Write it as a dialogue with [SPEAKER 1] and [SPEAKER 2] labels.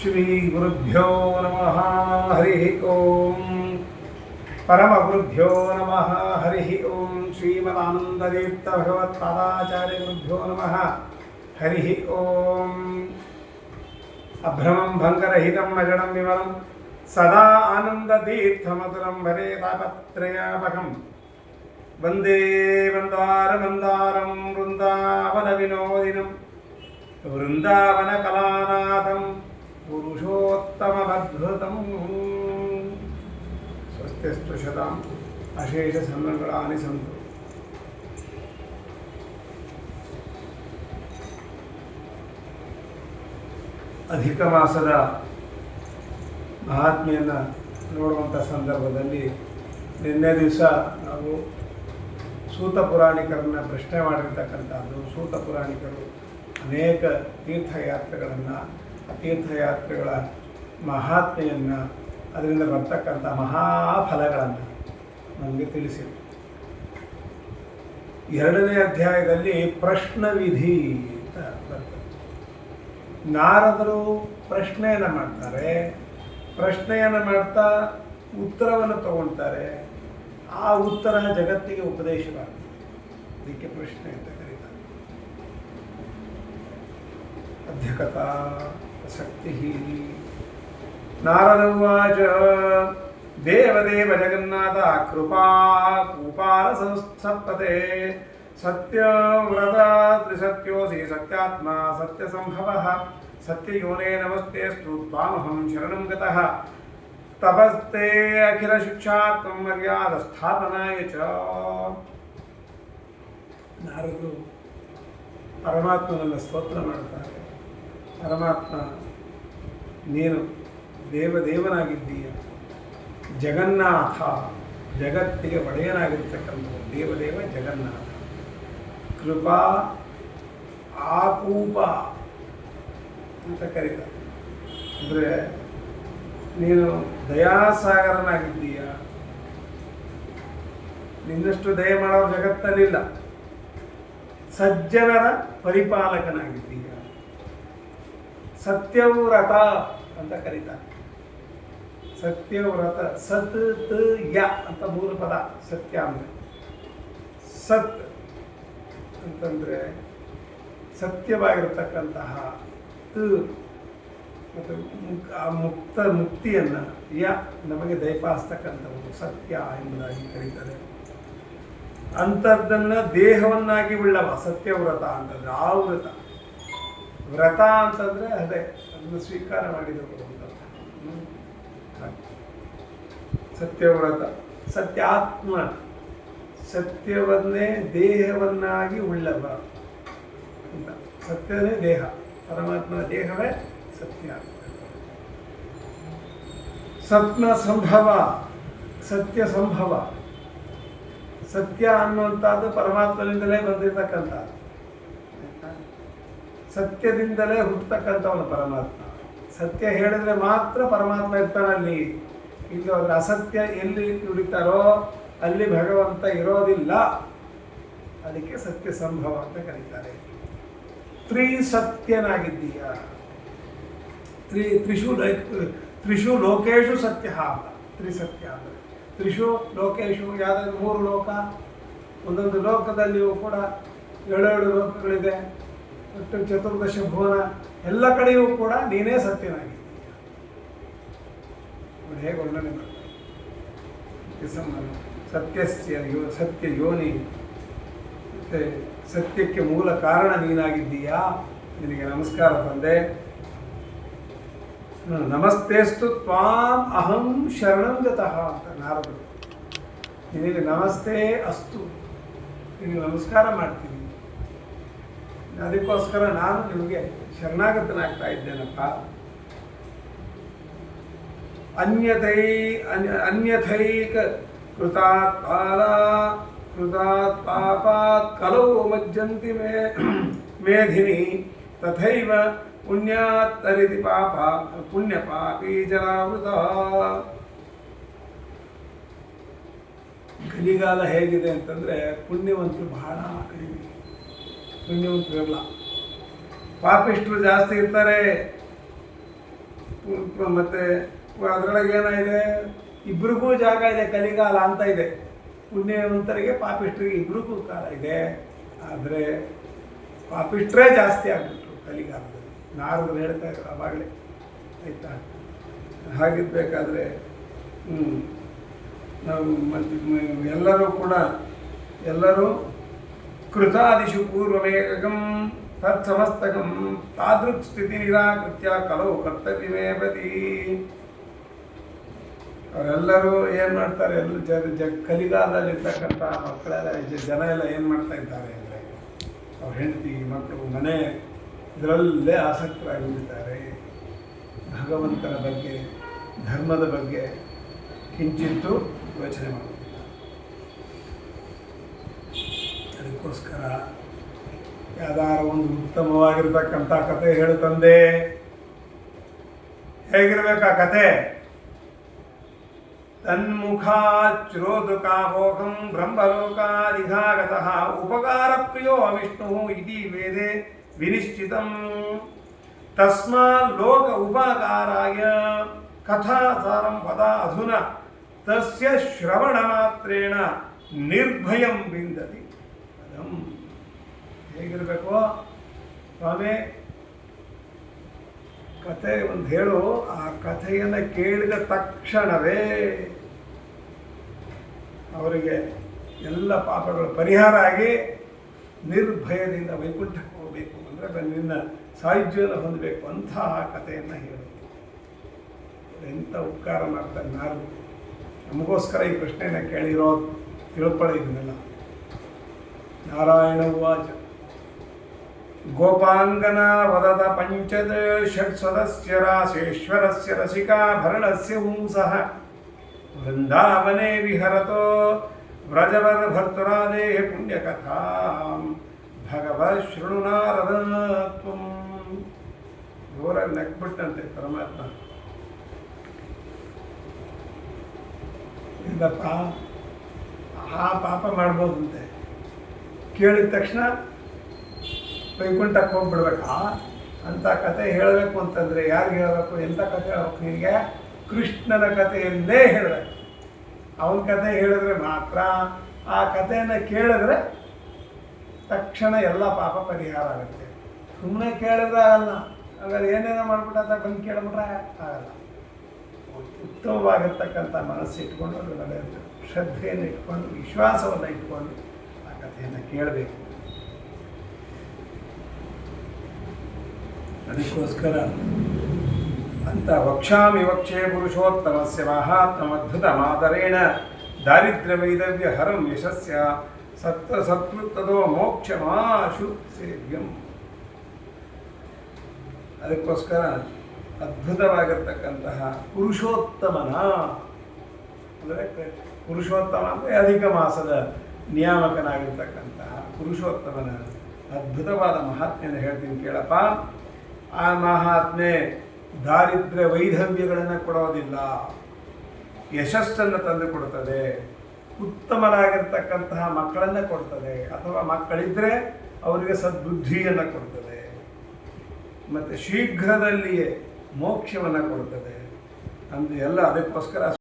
[SPEAKER 1] ಶ್ರೀ ಗುರುಭ್ಯೋ ನಮಃ ಹರಿ ಓಂ. ಪರಮಗುರುಭ್ಯೋ ನಮಃ ಹರಿ ಓಂ. ಶ್ರೀಮದಾನಂದತೀರ್ಥ ಭಗವತ್ಪಾದಾಚಾರ್ಯ ಗುರುಭ್ಯೋ ನಮಃ ಹರಿ ಓಂ. ಅಭ್ರಮಂ ಭಂಗರಹಿತಂ ಅಜಡಂ ವಿಮಲಂ ಸದಾ ಆನಂದತೀರ್ಥಮಧುರಂ ಭರೆ ತಾಪತ್ರಯಾಪಕಂ ವಂದೇ ವಂದಾರಮಂದಾರಂ ವೃಂದಾವನ ವಿನೋದಿನಂ ವೃಂದಾವನ ಕಲಾನಾಥಂ ಪುರುಷೋತ್ತಮಭದ್ಭುತಂ. ಸ್ವಸ್ತಿಸ್ತು ಶತಾಂ ಅಶೇಷ ಸನ್ಮಂಗಳಾನಿ ಸಂತು. ಅಧಿಕ ಮಾಸದ ಮಹಾತ್ಮೆಯನ್ನು ನೋಡುವಂಥ ಸಂದರ್ಭದಲ್ಲಿ ನಿನ್ನೆ ದಿವಸ ನಾವು ಸೂತ ಪುರಾಣಿಕರನ್ನು ಪ್ರಶ್ನೆ ಮಾಡಿರ್ತಕ್ಕಂಥದ್ದು. ಸೂತ ಪುರಾಣಿಕರು ಅನೇಕ ತೀರ್ಥಯಾತ್ರೆಗಳನ್ನು, ತೀರ್ಥಯಾತ್ರೆಗಳ ಮಹಾತ್ಮೆಯನ್ನು, ಅದರಿಂದ ಬರ್ತಕ್ಕಂಥ ಮಹಾಫಲಗಳನ್ನು ನಮಗೆ ತಿಳಿಸಿದರು. ಎರಡನೇ ಅಧ್ಯಾಯದಲ್ಲಿ ಪ್ರಶ್ನವಿಧಿ ಅಂತ ಬರ್ತದೆ. ನಾರದರು ಪ್ರಶ್ನೆಯನ್ನು ಮಾಡ್ತಾರೆ, ಪ್ರಶ್ನೆಯನ್ನು ಮಾಡ್ತಾ ಉತ್ತರವನ್ನು ತಗೊಳ್ತಾರೆ. ಆ ಉತ್ತರ ಜಗತ್ತಿಗೆ ಉಪದೇಶವಾಗ್ತದೆ. ಇದಕ್ಕೆ ಪ್ರಶ್ನೆ ಅಂತ ಕರೀತಾರೆ. ಅಧ್ಯಕತಾ ಶಕ್ತಿ. ನಾರದ ಉವಾಚ ದೇವದೇವ ಜಗನ್ನಾಥ ಕೃಪಾ ಕೂಪಾರ ಸಂಸ್ಥಪತೆ ಸತ್ಯವ್ರತ ತ್ರಿಸತ್ಯೋಸಿ ಸತ್ಯಾತ್ಮ ಸತ್ಯಸಂಭವ ಸತ್ಯಯೋನೇ ನಮಸ್ತೆಸ್ತು ತ್ವಾಮಹಂ ಶರಣಂ ಗತಃ ತಪಸ್ತೆ ಅಖಿಲ ಶಿಕ್ಷಾತ್ಮ ಮರ್ಯಾದ ಸ್ಥಾಪನಾಯ ಚ. ನಾರದರು ಪರಮಾತ್ಮನನ್ನು ಸ್ತೋತ್ರ ಮಾಡ್ತಾರೆ. ಪರಮಾತ್ಮ, ನೀನು ದೇವದೇವನಾಗಿದ್ದೀಯ, ಜಗನ್ನಾಥ, ಜಗತ್ತಿಗೆ ಒಡೆಯನಾಗಿರ್ತಕ್ಕಂಥ ದೇವದೇವ ಜಗನ್ನಾಥ. ಕೃಪಾ ಆಕೂಪ ಅಂತ ಕರೀತಾರೆ. ಅಂದರೆ ನೀನು ದಯಾಸಾಗರನಾಗಿದ್ದೀಯ. ನಿನ್ನಷ್ಟು ದಯ ಮಾಡೋರು ಜಗತ್ತಲ್ಲಿಲ್ಲ. ಸಜ್ಜನರ ಪರಿಪಾಲಕನಾಗಿದ್ದೀಯ. ಸತ್ಯವ್ರತ ಅಂತ ಕರೀತಾರೆ. ಸತ್ಯವ್ರತ, ಸತ್ ತ ಯ ಅಂತ ಮೂರು ಪದ. ಸತ್ಯ ಅಂದರೆ ಸತ್ ಅಂತಂದರೆ ಸತ್ಯವಾಗಿರತಕ್ಕಂತಹ, ತ ಮತ್ತು ಮುಕ್ತಿಯನ್ನು, ಯ ನಮಗೆ ದಯಪಾಸ್ತಕ್ಕಂಥವು ಸತ್ಯ ಎಂಬುದಾಗಿ ಕರೀತಾರೆ. ಅಂಥದ್ದನ್ನು ದೇಹವನ್ನಾಗಿ ಉಳ್ಳವ ಸತ್ಯವ್ರತ ಅಂತಂದರೆ ಆವೃತ. ವ್ರತ ಅಂತಂದರೆ ಅದೇ, ಅದನ್ನು ಸ್ವೀಕಾರ ಮಾಡಿದವರು ಅಂತ. ಸತ್ಯವ್ರತ, ಸತ್ಯಾತ್ಮ, ಸತ್ಯವನ್ನೇ ದೇಹವನ್ನಾಗಿ ಉಳ್ಳವ ಅಂತ. ಸತ್ಯವೇ ದೇಹ, ಪರಮಾತ್ಮನ ದೇಹವೇ ಸತ್ಯ. ಸತ್ನ ಸಂಭವ, ಸತ್ಯ ಸಂಭವ. ಸತ್ಯ ಅನ್ನುವಂಥದ್ದು ಪರಮಾತ್ಮನಿಂದಲೇ ಬಂದಿರತಕ್ಕಂಥದ್ದು. ಸತ್ಯದಿಂದಲೇ ಹುಟ್ಟತಕ್ಕಂಥವನು ಪರಮಾತ್ಮ. ಸತ್ಯ ಹೇಳಿದ್ರೆ ಮಾತ್ರ ಪರಮಾತ್ಮ ಇರ್ತಾನಲ್ಲಿ. ಇಲ್ಲವಾದ್ರೆ ಅಸತ್ಯ ಎಲ್ಲಿ ನುಡಿತಾರೋ ಅಲ್ಲಿ ಭಗವಂತ ಇರೋದಿಲ್ಲ. ಅದಕ್ಕೆ ಸತ್ಯ ಸಂಭವ ಅಂತ ಕರೀತಾರೆ. ತ್ರಿಸತ್ಯನಾಗಿದ್ದೀಯ. ತ್ರಿಷು ಲೋಕೇಶು ಸತ್ಯ ಅಂತ. ತ್ರಿಸತ್ಯ ಅಂದರೆ ತ್ರಿಷು ಲೋಕೇಶು, ಯಾವುದಾದ್ರು ಮೂರು ಲೋಕ. ಒಂದೊಂದು ಲೋಕದಲ್ಲಿಯೂ ಕೂಡ ಏಳೇಳು ಲೋಕಗಳಿದೆ. ಒಟ್ಟು ಚತುರ್ದಶ ಭುವನ. ಎಲ್ಲ ಕಡೆಯೂ ಕೂಡ ನೀನೇ ಸತ್ಯನಾಗಿದ್ದೀಯ. ನೋಡಿ ಹೇಗೆ ವರ್ಣನೆ ಮಾಡ್ತಾರೆ. ಸತ್ಯಸ್ಯ ಸತ್ಯ ಯೋನಿ, ಮತ್ತು ಸತ್ಯಕ್ಕೆ ಮೂಲ ಕಾರಣ ನೀನಾಗಿದ್ದೀಯಾ. ನಿನಗೆ ನಮಸ್ಕಾರ ತಂದೆ. ನಮಸ್ತೆಸ್ತು ತ್ವಾಂ ಅಹಂ ಶರಣಂ ಗತಃ ಅಂತ ನಾರದರು. ನಿನಗೆ ನಮಸ್ತೆ ಅಸ್ತು, ನಿನಗೆ ನಮಸ್ಕಾರ ಮಾಡ್ತೀನಿ. ಅದಕ್ಕೋಸ್ಕರ ನಾನು ನಿಮಗೆ ಶರಣಾಗತನಾಗ್ತಾ ಇದ್ದೇನಪ್ಪ. ಅನ್ಯಥೈಕ ಕೃತಾತ್ ಪಾಪಾತ್ ಕಲೌ ಮಜ್ಜಂತಿ ಮೇಧಿನಿ ತಥೈವ ಪುಣ್ಯಾತ್ ತರಿತಿ ಪಾಪ ಪುಣ್ಯ ಪಾಪಿ ಜನಾವೃತ. ಕಲಿಗಾಲ ಹೇಗಿದೆ ಅಂತಂದರೆ ಪುಣ್ಯವಂತರು ಬಹಳ ಕಡಿಮೆ, ಪುಣ್ಯವಂತರಿರಲ್ಲ. ಪಾಪಿಷ್ಠರು ಜಾಸ್ತಿ ಇರ್ತಾರೆ. ಮತ್ತು ಅದರೊಳಗೆ ಏನಾಗಿದೆ, ಇಬ್ರಿಗೂ ಜಾಗ ಇದೆ, ಕಲಿಗಾಲ ಅಂತ ಇದೆ. ಪುಣ್ಯವಂತರಿಗೆ ಪಾಪಿಷ್ಠರಿಗೆ ಇಬ್ರಿಗೂ ಕಾಲ ಇದೆ. ಆದರೆ ಪಾಪಿಷ್ಠರೇ ಜಾಸ್ತಿ ಆಗಿಬಿಟ್ರು ಕಲಿಗಾಲದಲ್ಲಿ. ನಾರದರು ಹೇಳ್ತಾ ಇದ್ರು ಅವಾಗಲೇ, ಆಯಿತಾ. ಹಾಗಿರ್ಬೇಕಾದ್ರೆ ನಾವು ಎಲ್ಲರೂ ಕೂಡ ಕೃತಾದಿಷು ಪೂರ್ವಮೇಕಂ ತತ್ಸಮಸ್ತಕಂ ತಾದೃಕ್ ಸ್ಥಿತಿ ನಿರಾಕೃತ್ಯ ಕಲವು ಕರ್ತವ್ಯವೇ ಪ್ರತಿ. ಅವರೆಲ್ಲರೂ ಏನು ಮಾಡ್ತಾರೆ, ಎಲ್ಲ ಕಲಿಗಾಲದಲ್ಲಿರ್ತಕ್ಕಂಥ ಮಕ್ಕಳೆಲ್ಲ ಜನ ಎಲ್ಲ ಏನು ಮಾಡ್ತಾ ಇದ್ದಾರೆ ಅಂದರೆ, ಅವ್ರ ಹೆಂಡತಿ ಮಕ್ಕಳು ಮನೆ ಇದರಲ್ಲೇ ಆಸಕ್ತರಾಗಿಬಿಡ್ತಾರೆ. ಭಗವಂತನ ಬಗ್ಗೆ, ಧರ್ಮದ ಬಗ್ಗೆ ಕಿಂಚಿತ್ತು ಯೋಚನೆ ಮಾಡೋದಿಲ್ಲ. ಅದಕ್ಕೋಸ್ಕರ ಯಾವ್ದಾರ ಒಂದು ಉತ್ತಮವಾಗಿರ್ತಕ್ಕಂಥ ಕತೆ ಹೇಳ್ತಂದೆ. ಹೇಗಿರ್ಬೇಕು ಆ ಕತೆ? ತನ್ಮುಖಾಚ್ರೋದುಕಾಭೋಗಂ ಬ್ರಹ್ಮಲೋಕಾಧಿಘಾಗತಃ ಉಪಕಾರ ಪ್ರಿಯೋ ವಿಷ್ಣು ಇತಿ ವೇದೆ ವಿನಿಶ್ಚಿತಂ. ತಸ್ಮಾತ್ ಲೋಕ ಉಪಕಾರಾಯ ಕಥಾಸಾರಂ ವದ ಅಧುನಾ ತಸ್ಯ ಶ್ರವಣ ಮಾತ್ರೇಣ ನಿರ್ಭಯಂ ಬಿಂದತಿ. ಅದಂ ಹೇಗಿರಬೇಕು ಸ್ವಾಮಿ? ಕಥೆ ಒಂದು ಹೇಳು, ಆ ಕಥೆಯನ್ನು ಕೇಳಿದ ತಕ್ಷಣವೇ ಅವರಿಗೆ ಎಲ್ಲ ಪಾಪಗಳು ಪರಿಹಾರ ಆಗಿ ನಿರ್ಭಯದಿಂದ ವೈಕುಂಠಕ್ಕೆ ಹೋಗಬೇಕು, ಅಂದರೆ ನಿನ್ನ ಸಾಯುಜ್ಯವನ್ನು ಹೊಂದಬೇಕು ಅಂಥ ಕಥೆಯನ್ನು ಹೇಳು. ಎಂಥ ಉಪಕಾರ ಮಾಡ್ತಾರೆ ನಾರು. ನಮಗೋಸ್ಕರ ಈ ಪ್ರಶ್ನೆಯನ್ನು ಕೇಳಿರೋ ತಿಳ್ಕೊಳ್ಳಿ ಇದನ್ನೆಲ್ಲ. ನಾರಾಯಣ ಉವಾಚ ಗೋಪಾಂಗನ ವದತ ಪಂಚದ ಷಟ್ಸದಸ್ಯ ರಾಶೇಶ್ವರಸ್ಯ ರಸಿಕಾಭರಣಸ್ಯ ಹುಂಸಃ ವೃಂದಾವನೆ ವಿಹರತೋ ವ್ರಜವರ ಭರ್ತುರಾದೇಹ ಪುಣ್ಯಕಥಾಂ ಭಗವತ್ ಶೃಣು ನಾರದ ತ್ವಂ. ಜೋರಾಗಿ ನಕ್ಬಿಟ್ಟಂತೆ ಪರಮಾತ್ಮ. ಇಲ್ಲಪ್ಪ, ಆ ಪಾಪ ಮಾಡ್ಬೋದಂತೆ. ಕೇಳಿದ ತಕ್ಷಣ ವೈಕುಂಠಕ್ಕೆ ಹೋಗ್ಬಿಡ್ಬೇಕಾ ಅಂತ ಕತೆ ಹೇಳಬೇಕು ಅಂತಂದರೆ ಯಾರಿಗೆ ಹೇಳಬೇಕು? ಎಂಥ ಕತೆ ಹೇಳಬೇಕು ನಿನಗೆ? ಕೃಷ್ಣನ ಕಥೆಯನ್ನೇ ಹೇಳಬೇಕು. ಅವನ ಕತೆ ಹೇಳಿದ್ರೆ ಮಾತ್ರ, ಆ ಕಥೆಯನ್ನು ಕೇಳಿದ್ರೆ ತಕ್ಷಣ ಎಲ್ಲ ಪಾಪ ಪರಿಹಾರ ಆಗುತ್ತೆ. ಸುಮ್ಮನೆ ಕೇಳಿದ್ರೆ ಆಗಲ್ಲ. ಹಾಗಾದ್ರೆ ಏನೇನೋ ಮಾಡ್ಬಿಟ್ಟ ಬಂದು ಕೇಳಿಬಿಟ್ರೆ ಆಗಲ್ಲ. ಉತ್ತಮವಾಗಿರ್ತಕ್ಕಂಥ ಮನಸ್ಸು ಇಟ್ಕೊಂಡು, ಅದರ ಶ್ರದ್ಧೆಯನ್ನು ಇಟ್ಕೊಂಡು, ವಿಶ್ವಾಸವನ್ನು ಇಟ್ಕೊಂಡು ಆ ಕಥೆಯನ್ನು ಕೇಳಬೇಕು. ಅದಕ್ಕೋಸ್ಕರ ಅಂತ ವಕ್ಷಾಮಿ ವಕ್ಷೇ ಪುರುಷೋತ್ತಮಸ್ಯ ಮಹಾತ್ಮದ್ಭುತ ಮಾತರೇಣ ದಾರಿದ್ರ್ಯ ವೈದವ್ಯ ಹರಂ ಯಶಸ್ಯ ಸತ್ಕೃತದೋ ಮೋಕ್ಷಮಾಶು ಸೇವ್ಯಂ. ಅದಕ್ಕೋಸ್ಕರ ಅದ್ಭುತವಾಗಿರ್ತಕ್ಕಂತಹ ಪುರುಷೋತ್ತಮನ, ಅಂದರೆ ಪುರುಷೋತ್ತಮ ಅಂದರೆ ಅಧಿಕ ಮಾಸದ ನಿಯಾಮಕನಾಗಿರ್ತಕ್ಕಂತಹ ಪುರುಷೋತ್ತಮನ ಅದ್ಭುತವಾದ ಮಹಾತ್ಮೆಯನ್ನು ಹೇಳ್ತೀನಿ ಕೇಳಪ್ಪ. ಆ ಮಹಾತ್ಮೆ ದಾರಿದ್ರ್ಯ ವೈಧವ್ಯಗಳನ್ನು ಕೊಡೋದಿಲ್ಲ, ಯಶಸ್ಸನ್ನು ತಂದು ಕೊಡ್ತದೆ. ಉತ್ತಮರಾಗಿರ್ತಕ್ಕಂತಹ ಮಕ್ಕಳನ್ನು ಕೊಡ್ತದೆ, ಅಥವಾ ಮಕ್ಕಳಿದ್ದರೆ ಅವರಿಗೆ ಸದ್ಬುದ್ಧಿಯನ್ನು ಕೊಡ್ತದೆ, ಮತ್ತು ಶೀಘ್ರದಲ್ಲಿಯೇ ಮೋಕ್ಷವನ್ನು ಕೊಡ್ತದೆ ಅಂದು ಎಲ್ಲ. ಅದಕ್ಕೋಸ್ಕರ